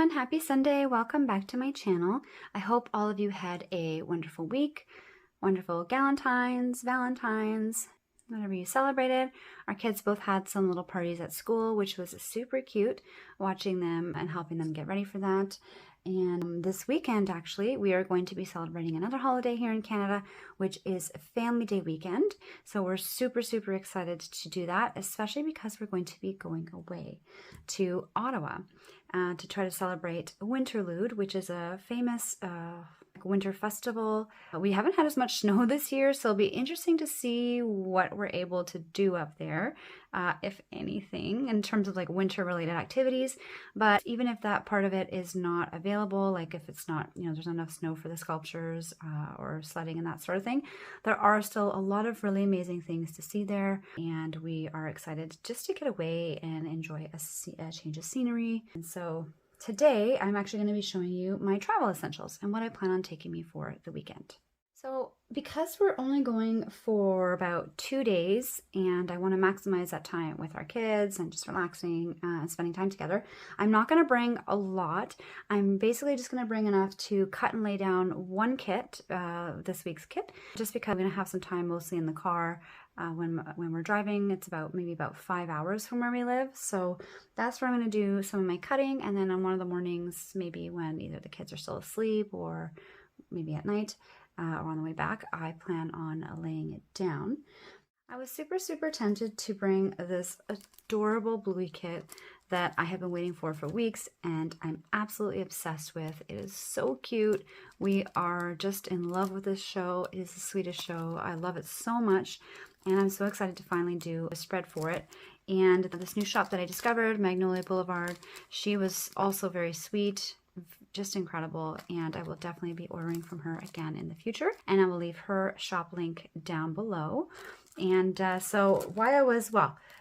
everyone, happy Sunday. Welcome back to my channel. I hope all of you had a wonderful week, wonderful Valentines, whatever you celebrated. Our kids both had some little parties at school, which was super cute, watching them and helping them get ready for that. And this weekend, actually, we are going to be celebrating another holiday here in Canada, which is Family Day weekend. So we're super, super excited to do that, especially because we're going to be going away to Ottawa to try to celebrate Winterlude, which is a famous winter festival. We haven't had as much snow this year, so it'll be interesting to see what we're able to do up there, if anything, in terms of like winter related activities. But even if that part of it is not available, like if it's not, there's not enough snow for the sculptures or sledding and that sort of thing, there are still a lot of really amazing things to see there, and we are excited just to get away and enjoy a change of scenery. And so today, I'm actually going to be showing you my travel essentials and what I plan on taking me for the weekend. So because we're only going for about 2 days and I want to maximize that time with our kids and just relaxing and spending time together, I'm not going to bring a lot. I'm basically just going to bring enough to cut and lay down one kit, this week's kit, just because I'm going to have some time mostly in the car. When we're driving, it's maybe about 5 hours from where we live. So that's where I'm going to do some of my cutting. And then on one of the mornings, maybe when either the kids are still asleep or maybe at night or on the way back, I plan on laying it down. I was super, super tempted to bring this adorable Bluey kit that I have been waiting for weeks, and I'm absolutely obsessed with. It is so cute. We are just in love with this show. It is the sweetest show. I love it so much, and I'm so excited to finally do a spread for it. And this new shop that I discovered, Magnolia Boulevard, she was also very sweet, just incredible, and I will definitely be ordering from her again in the future, and I will leave her shop link down below. And so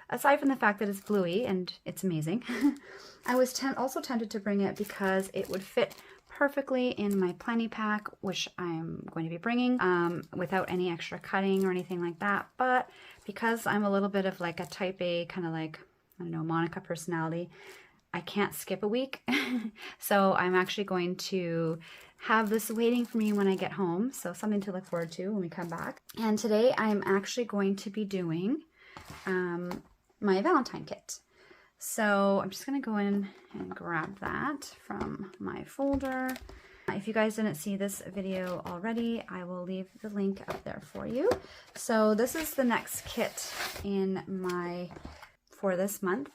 aside from the fact that it's Bluey and it's amazing, I was also tempted to bring it because it would fit perfectly in my Planny pack, which I'm going to be bringing without any extra cutting or anything like that. But because I'm a little bit of like a type A, kind of like, I don't know, Monica personality, I can't skip a week. So I'm actually going to have this waiting for me when I get home. So something to look forward to when we come back. And today I'm actually going to be doing my Valentine kit. So I'm just going to go in and grab that from my folder. If you guys didn't see this video already, I will leave the link up there for you. So this is the next kit for this month.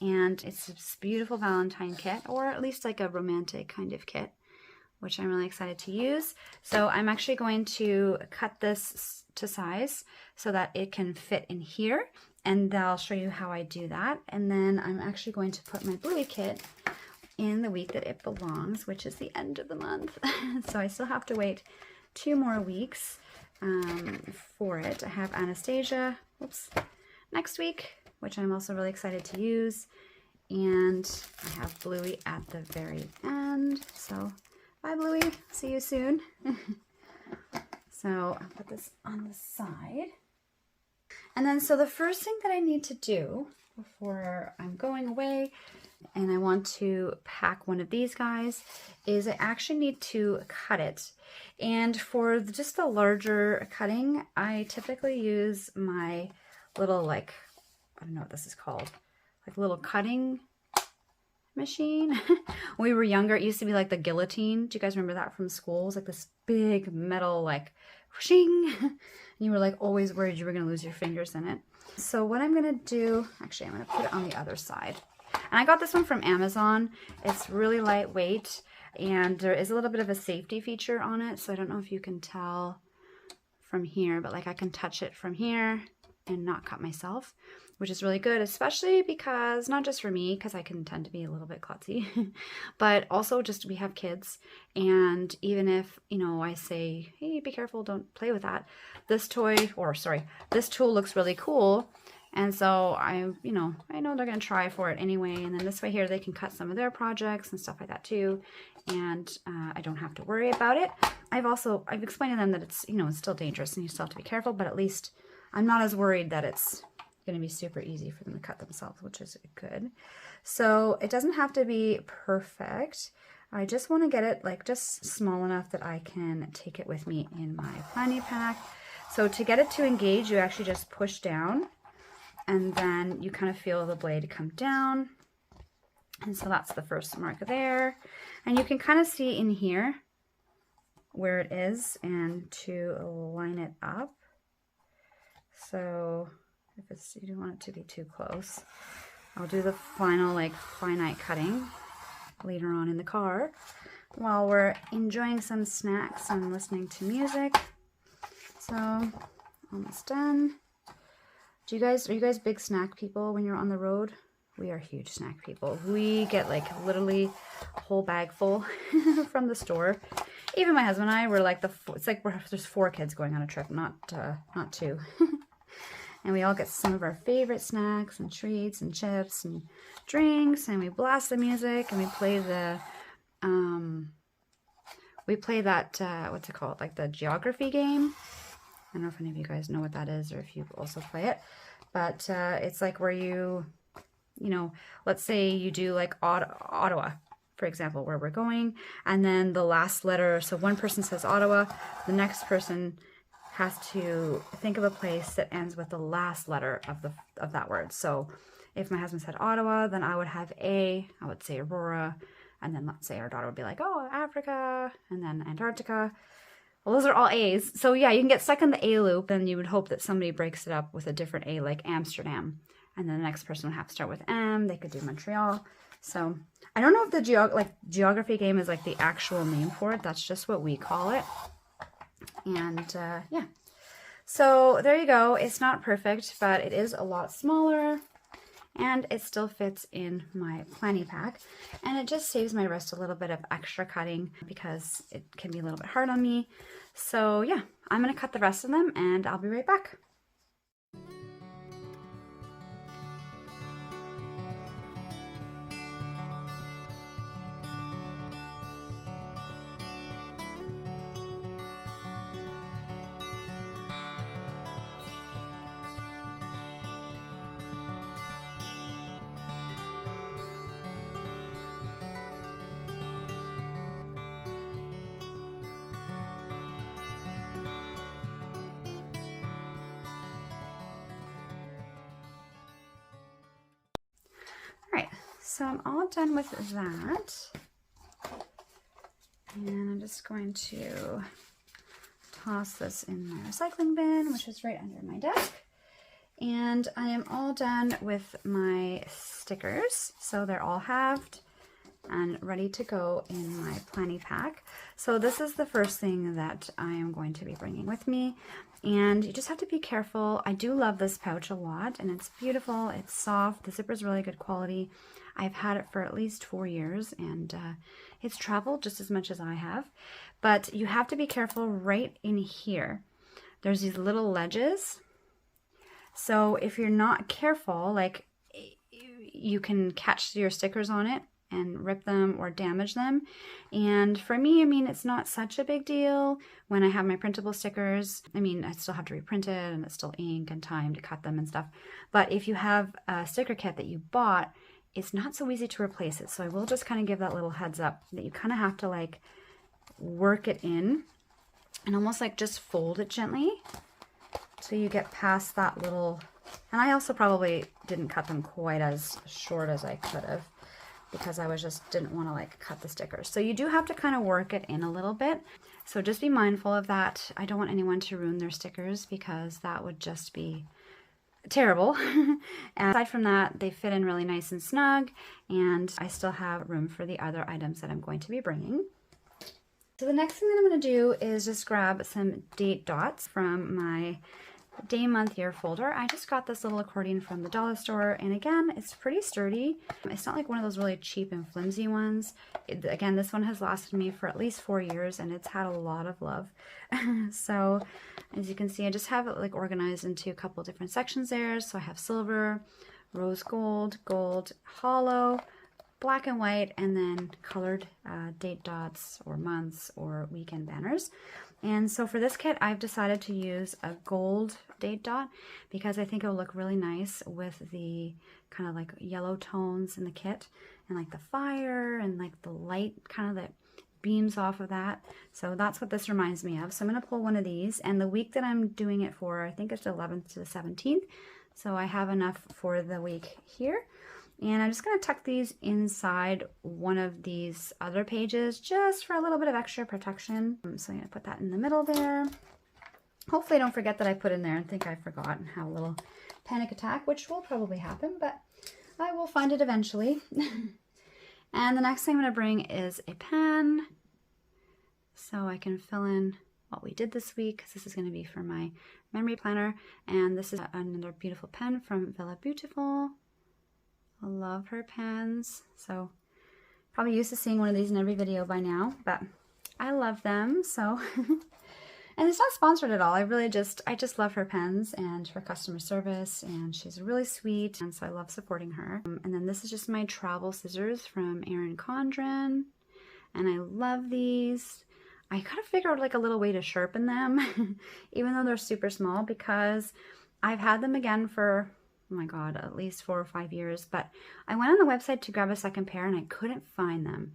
And it's this beautiful Valentine kit, or at least like a romantic kind of kit, which I'm really excited to use. So I'm actually going to cut this to size so that it can fit in here, and I'll show you how I do that. And then I'm actually going to put my Bluey kit in the week that it belongs, which is the end of the month. So I still have to wait 2 more weeks for it. I have Anastasia, next week, which I'm also really excited to use. And I have Bluey at the very end. So bye, Bluey. See you soon. So I'll put this on the side. And then, so the first thing that I need to do before I'm going away and I want to pack one of these guys is I actually need to cut it. And for just the larger cutting, I typically use my little, like, I don't know what this is called, like a little cutting machine. When we were younger, it used to be like the guillotine. Do you guys remember that from school? It was like this big metal, like, whooshing. And you were like always worried you were going to lose your fingers in it. So what I'm going to do, actually, I'm going to put it on the other side. And I got this one from Amazon. It's really lightweight, and there is a little bit of a safety feature on it. So I don't know if you can tell from here, but like I can touch it from here and not cut myself, which is really good, especially because, not just for me, because I can tend to be a little bit klutzy, but also just we have kids, and even if, I say, hey, be careful, don't play with that, this tool looks really cool, and so I know they're going to try for it anyway, and then this way here they can cut some of their projects and stuff like that too, and I don't have to worry about it. I've explained to them that it's, it's still dangerous and you still have to be careful, but at least I'm not as worried that it's going to be super easy for them to cut themselves, which is good. So it doesn't have to be perfect. I just want to get it like just small enough that I can take it with me in my Planny pack. So to get it to engage, you actually just push down and then you kind of feel the blade come down. And so that's the first mark there. And you can kind of see in here where it is and to line it up. So if it's, you don't want it to be too close. I'll do the final like finite cutting later on in the car while we're enjoying some snacks and listening to music. So almost done. Are you guys big snack people when you're on the road? We are huge snack people. We get like literally a whole bag full from the store. Even my husband and I were like it's like there's 4 kids going on a trip, not 2. And we all get some of our favorite snacks and treats and chips and drinks, and we blast the music and we play the what's it called, like the geography game. I don't know if any of you guys know what that is or if you also play it, but it's like where you know, let's say you do like Ottawa, for example, where we're going, and then the last letter, so one person says Ottawa, the next person has to think of a place that ends with the last letter of that word. So if my husband said Ottawa, then I would have I would say Aurora, and then let's say our daughter would be like, oh, Africa, and then Antarctica. Well, those are all A's. So yeah, you can get stuck in the A loop, and you would hope that somebody breaks it up with a different A, like Amsterdam. And then the next person would have to start with M. They could do Montreal. So I don't know if the geography game is like the actual name for it. That's just what we call it. And yeah. So there you go. It's not perfect, but it is a lot smaller. And it still fits in my Planny pack. And it just saves my wrist a little bit of extra cutting because it can be a little bit hard on me. So yeah, I'm going to cut the rest of them and I'll be right back. Alright, so I'm all done with that. And I'm just going to toss this in my recycling bin, which is right under my desk. And I am all done with my stickers. So they're all halved and ready to go in my Planny pack. So this is the first thing that I am going to be bringing with me. And you just have to be careful. I do love this pouch a lot, and it's beautiful. It's soft. The zipper is really good quality. I've had it for at least 4 years, and it's traveled just as much as I have. But you have to be careful right in here. There's these little ledges. So if you're not careful, like you can catch your stickers on it and rip them or damage them. And for me, I mean, it's not such a big deal when I have my printable stickers. I mean, I still have to reprint it and it's still ink and time to cut them and stuff. But if you have a sticker kit that you bought, it's not so easy to replace it. So I will just kind of give that little heads up that you kind of have to like work it in and almost like just fold it gently so you get past that little, and I also probably didn't cut them quite as short as I could have, because I didn't want to like cut the stickers. So you do have to kind of work it in a little bit. So just be mindful of that. I don't want anyone to ruin their stickers because that would just be terrible. And aside from that, they fit in really nice and snug, and I still have room for the other items that I'm going to be bringing. So the next thing that I'm going to do is just grab some date dots from my day, month, year folder. I just got this little accordion from the dollar store, and again, it's pretty sturdy. It's not like one of those really cheap and flimsy ones. Again, this one has lasted me for at least 4 years, and it's had a lot of love. So as you can see, I just have it like organized into a couple different sections there. So I have silver, rose gold, gold, hollow, black and white, and then colored date dots or months or weekend banners. And so for this kit, I've decided to use a gold date dot because I think it'll look really nice with the kind of like yellow tones in the kit and like the fire and like the light kind of that beams off of that. So that's what this reminds me of. So I'm going to pull one of these, and the week that I'm doing it for, I think it's the 11th to the 17th. So I have enough for the week here. And I'm just going to tuck these inside one of these other pages just for a little bit of extra protection. So I'm going to put that in the middle there. Hopefully I don't forget that I put in there and think I forgot and have a little panic attack, which will probably happen, but I will find it eventually. And the next thing I'm going to bring is a pen so I can fill in what we did this week, because this is going to be for my memory planner. And this is another beautiful pen from Villa Beautiful. I love her pens. So probably used to seeing one of these in every video by now, but I love them. So and it's not sponsored at all. I just love her pens and her customer service, and she's really sweet, and so I love supporting her. And then this is just my travel scissors from Erincondren, and I love these. I gotta figure out like a little way to sharpen them even though they're super small, because I've had them again for, oh my god, at least 4 or 5 years, but I went on the website to grab a second pair and I couldn't find them.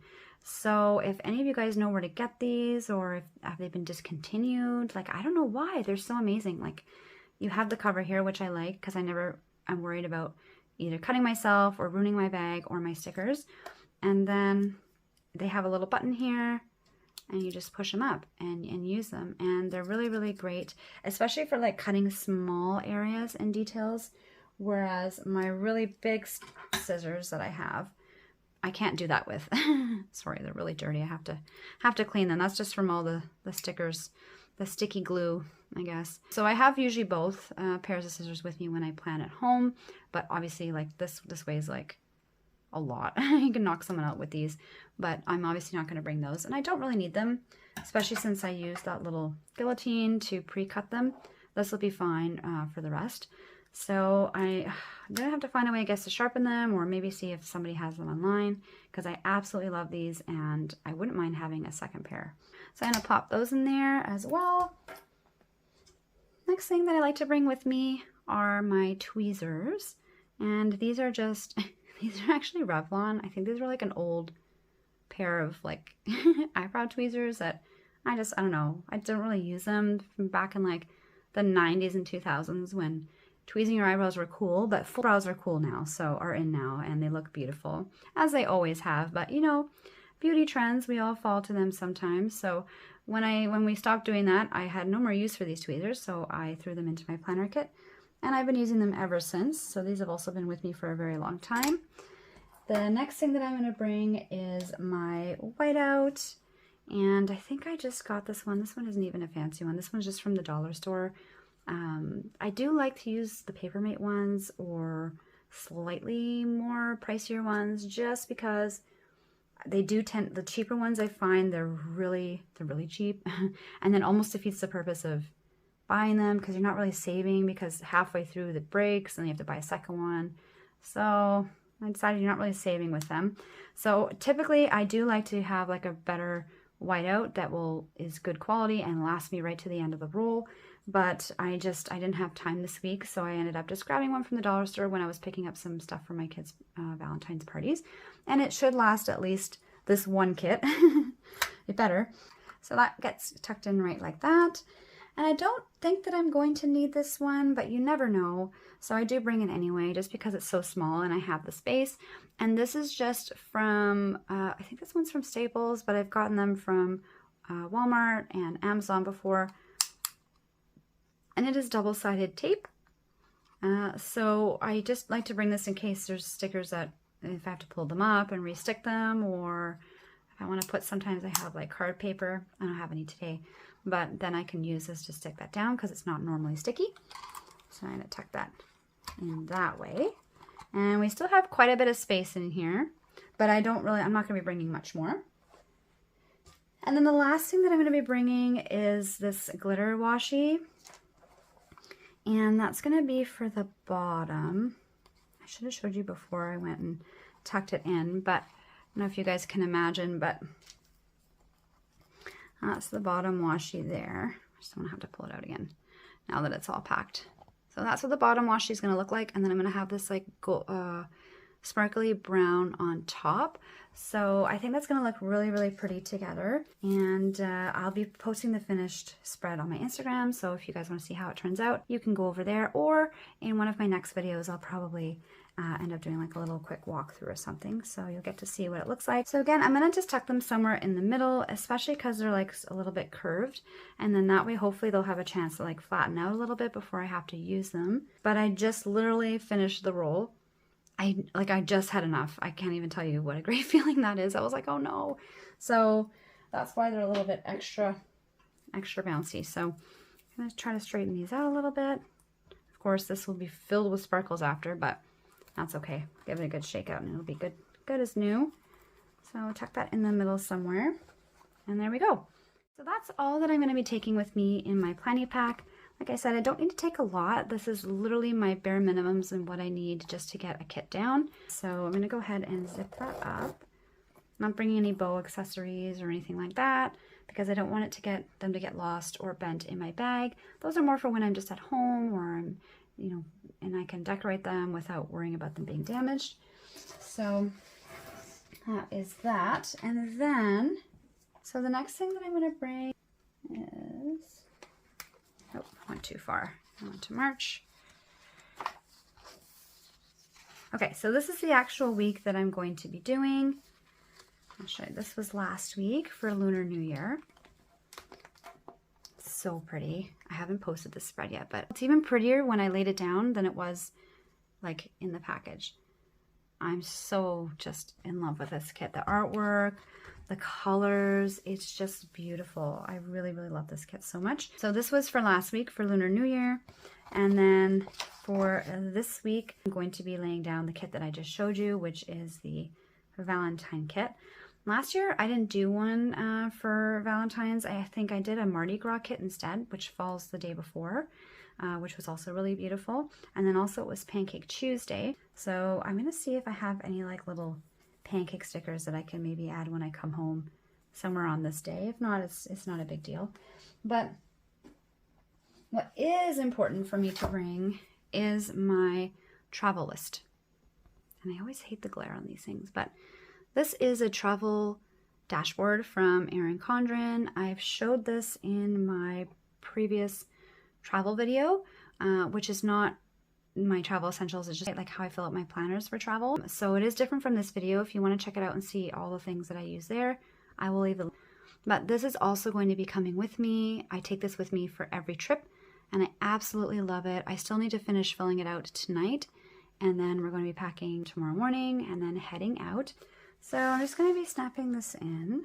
So if any of you guys know where to get these, or if have they been discontinued, like I don't know why, they're so amazing. Like you have the cover here, which I like because I'm worried about either cutting myself or ruining my bag or my stickers. And then they have a little button here, and you just push them up and use them. And they're really, really great, especially for like cutting small areas and details. Whereas my really big scissors that I have, I can't do that with. Sorry, they're really dirty. I have to clean them. That's just from all the stickers, the sticky glue, I guess. So I have usually both pairs of scissors with me when I plan at home, but obviously like this weighs like a lot. You can knock someone out with these, but I'm obviously not going to bring those, and I don't really need them, especially since I use that little guillotine to pre-cut them. This will be fine for the rest. So I'm gonna have to find a way, I guess, to sharpen them, or maybe see if somebody has them online, because I absolutely love these and I wouldn't mind having a second pair. So I'm gonna pop those in there as well. Next thing that I like to bring with me are my tweezers, and these are just these are actually Revlon. I think these were like an old pair of like eyebrow tweezers that I don't know, I don't really use them from back in like the 90s and 2000s when tweezing your eyebrows were cool, but full brows are cool now, so are in now, and they look beautiful, as they always have. But you know, beauty trends, we all fall to them sometimes. So when we stopped doing that, I had no more use for these tweezers, so I threw them into my planner kit, and I've been using them ever since. So these have also been with me for a very long time. The next thing that I'm going to bring is my whiteout, and I think I just got this one. This one isn't even a fancy one. This one's just from the dollar store. I do like to use the Papermate ones or slightly more pricier ones, just because they do tend, the cheaper ones I find they're really cheap and then almost defeats the purpose of buying them, because you're not really saving, because halfway through it breaks and then you have to buy a second one. So I decided you're not really saving with them. So typically I do like to have like a better whiteout that is good quality and lasts me right to the end of the roll. But I didn't have time this week, so I ended up just grabbing one from the dollar store when I was picking up some stuff for my kids' Valentine's parties. And it should last at least this one kit. It better. So that gets tucked in right like that. And I don't think that I'm going to need this one, but you never know. So I do bring it anyway, just because it's so small and I have the space. And this is just from, I think this one's from Staples, but I've gotten them from Walmart and Amazon before. And it is double-sided tape. So I just like to bring this in case there's stickers that if I have to pull them up and re-stick them, or if I want to put, sometimes I have like card paper. I don't have any today, but then I can use this to stick that down because it's not normally sticky. So I'm going to tuck that in that way. And we still have quite a bit of space in here, but I'm not going to be bringing much more. And then the last thing that I'm going to be bringing is this glitter washi. And that's going to be for the bottom. I should have showed you before I went and tucked it in, but I don't know if you guys can imagine, but That's the bottom washi there. I just don't have to pull it out again now that it's all packed. So that's what the bottom washi is going to look like. And then I'm going to have this like sparkly brown on top. So I think that's going to look really, really pretty together. And I'll be posting the finished spread on my Instagram. So if you guys want to see how it turns out, you can go over there. Or in one of my next videos, I'll probably end up doing like a little quick walkthrough or something. So you'll get to see what it looks like. So again, I'm going to just tuck them somewhere in the middle, especially because they're like a little bit curved. And then that way, hopefully they'll have a chance to like flatten out a little bit before I have to use them. But I just literally finished the roll. I just had enough. I can't even tell you what a great feeling that is. I was like, oh no. So that's why they're a little bit extra bouncy. So I'm going to try to straighten these out a little bit. Of course, this will be filled with sparkles after, but that's okay. Give it a good shake out and it'll be good as new. So tuck that in the middle somewhere. And there we go. So that's all that I'm going to be taking with me in my Planny pack. Like I said, I don't need to take a lot. This is literally my bare minimums and what I need just to get a kit down. So I'm going to go ahead and zip that up. I'm not bringing any bow accessories or anything like that because I don't want it to get lost or bent in my bag. Those are more for when I'm just at home or I'm, you know, and I can decorate them without worrying about them being damaged. So that is that. And then, so the next thing that I'm going to bring is, oh, went too far. I went to March. Okay, so this is the actual week that I'm going to be doing. I'll show you. This was last week for Lunar New Year. So pretty. I haven't posted this spread yet, but it's even prettier when I laid it down than it was like in the package. I'm so just in love with this kit. The artwork, the colors, it's just beautiful. I really, really love this kit so much. So this was for last week for Lunar New Year. And then for this week, I'm going to be laying down the kit that I just showed you, which is the Valentine kit. Last year, I didn't do one for Valentine's. I think I did a Mardi Gras kit instead, which falls the day before, which was also really beautiful. And then also it was Pancake Tuesday. So I'm going to see if I have any like little pancake stickers that I can maybe add when I come home somewhere on this day. If not, it's not a big deal. But what is important for me to bring is my travel list. And I always hate the glare on these things, but this is a travel dashboard from erincondren. I've showed this in my previous travel video, which is not my travel essentials. It's just like how I fill out my planners for travel. So it is different from this video. If you want to check it out and see all the things that I use there, I will leave the link. But this is also going to be coming with me. I take this with me for every trip and I absolutely love it. I still need to finish filling it out tonight and then we're going to be packing tomorrow morning and then heading out. So I'm just going to be snapping this in.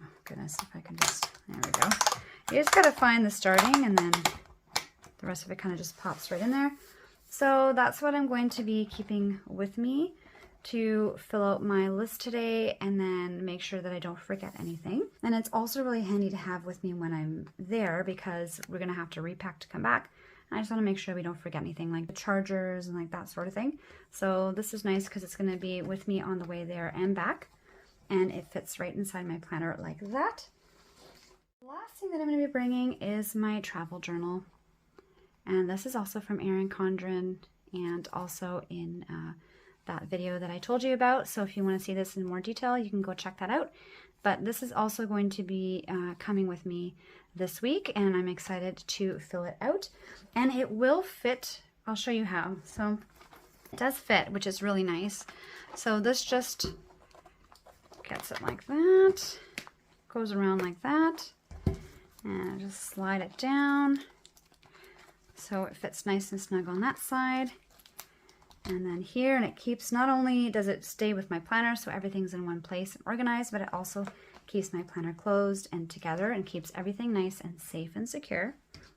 Oh goodness, if I can just, there we go. You just got to find the starting and then the rest of it kind of just pops right in there. So that's what I'm going to be keeping with me to fill out my list today and then make sure that I don't forget anything. And it's also really handy to have with me when I'm there because we're going to have to repack to come back. I just want to make sure we don't forget anything like the chargers and like that sort of thing. So this is nice because it's going to be with me on the way there and back. And it fits right inside my planner like that. The last thing that I'm going to be bringing is my travel journal. And this is also from erincondren and also in that video that I told you about. So if you want to see this in more detail, you can go check that out. But this is also going to be coming with me this week and I'm excited to fill it out. And it will fit, I'll show you how. So it does fit, which is really nice. So this just gets it like that, goes around like that, and I just slide it down. So it fits nice and snug on that side. And then here, and it keeps, not only does it stay with my planner so everything's in one place and organized, but it also keeps my planner closed and together and keeps everything nice and safe and secure.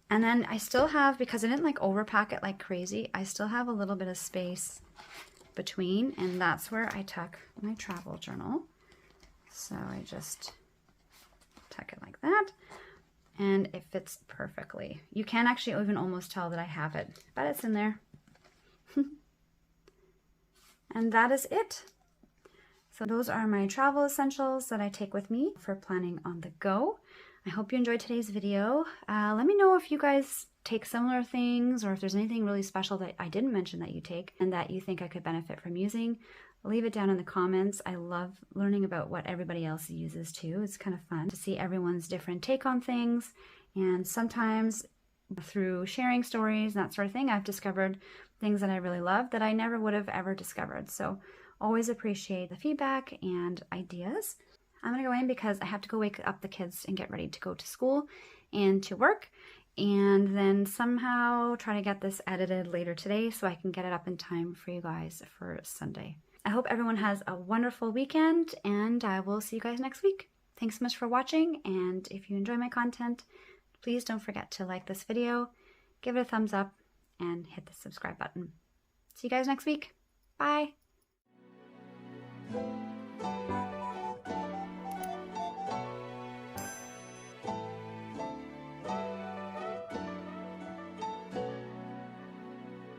And then I still have, because I didn't like overpack it like crazy, I still have a little bit of space between, and that's where I tuck my travel journal. So I just tuck it like that, and it fits perfectly. You can actually even almost tell that I have it, but it's in there. And that is it. So those are my travel essentials that I take with me for planning on the go. I hope you enjoyed today's video. Let me know if you guys take similar things or if there's anything really special that I didn't mention that you take and that you think I could benefit from using. Leave it down in the comments. I love learning about what everybody else uses too. It's kind of fun to see everyone's different take on things, and sometimes through sharing stories and that sort of thing, I've discovered things that I really love that I never would have ever discovered. So always appreciate the feedback and ideas. I'm gonna go in because I have to go wake up the kids and get ready to go to school and to work, and then somehow try to get this edited later today so I can get it up in time for you guys for Sunday. I hope everyone has a wonderful weekend, and I will see you guys next week. Thanks so much for watching, and if you enjoy my content, please don't forget to like this video, give it a thumbs up, and hit the subscribe button. See you guys next week. Bye!